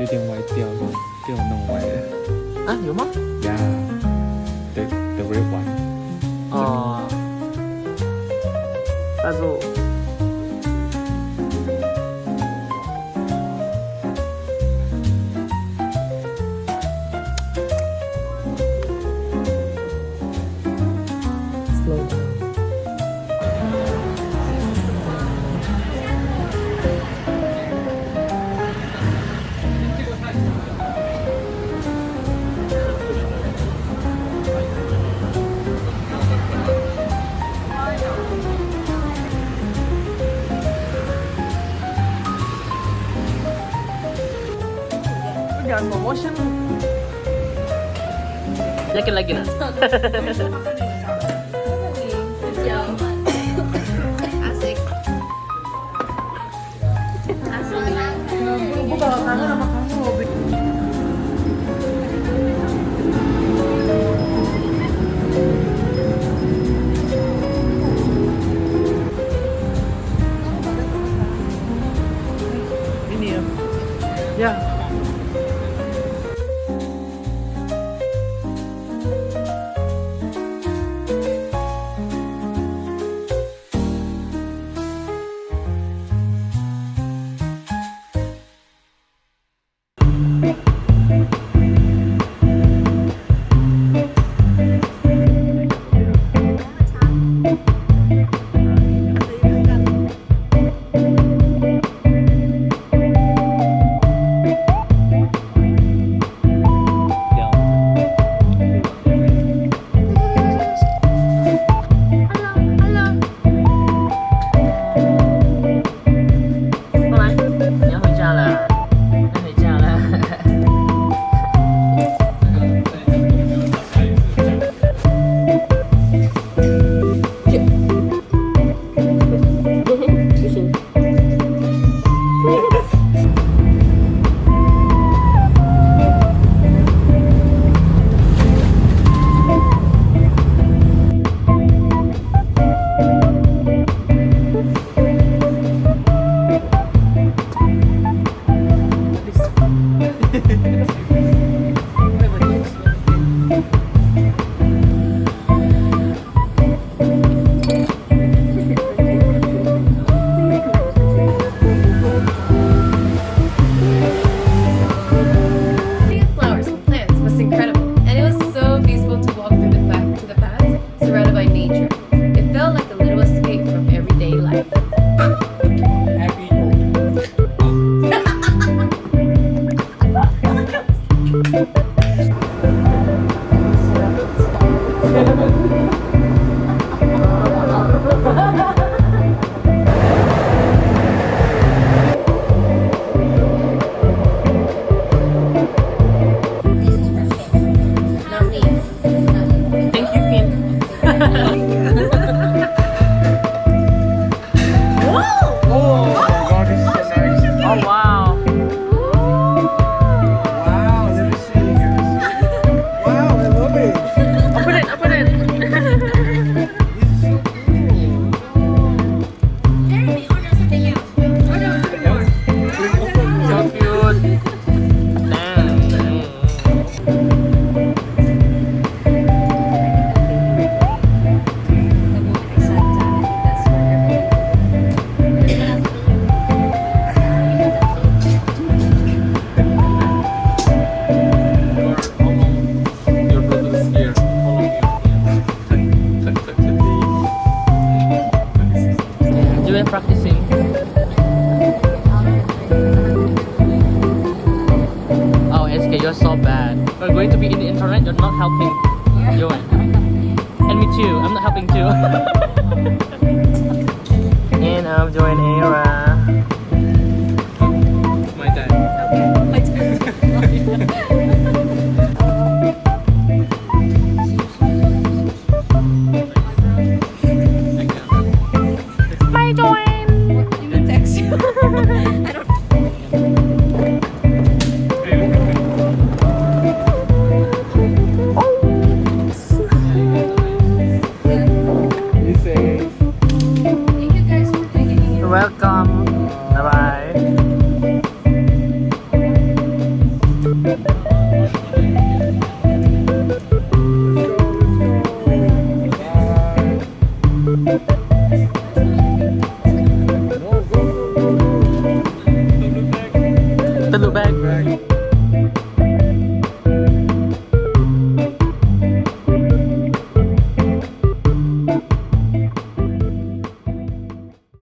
有点歪掉，被我弄歪了。啊，有吗？ Yeah, the red one. 哦，那就。slow down. Udah slow motion. Yakin lagi nak? Asik. Asik. Gue bakal kangen sama kamu. Ini ya. Ya. Flowers and plants was incredible, and it was so peaceful to walk through the paths surrounded by nature. It felt like a little escape from everyday life. Happy. Not me. Thank you, Finn. Oh my god, this is so nice. Oh wow. Wow, let me see. Wow, I love it. Open it, open it. This is so cool. Jeremy, order something else. Order something more. So cute. Your brother is here. How long you Joanne practicing. Oh, SK, you're so bad. We're going to be in the internet. You're not helping, Joanne. And me too. I'm not helping too. And I'm Joanne Era.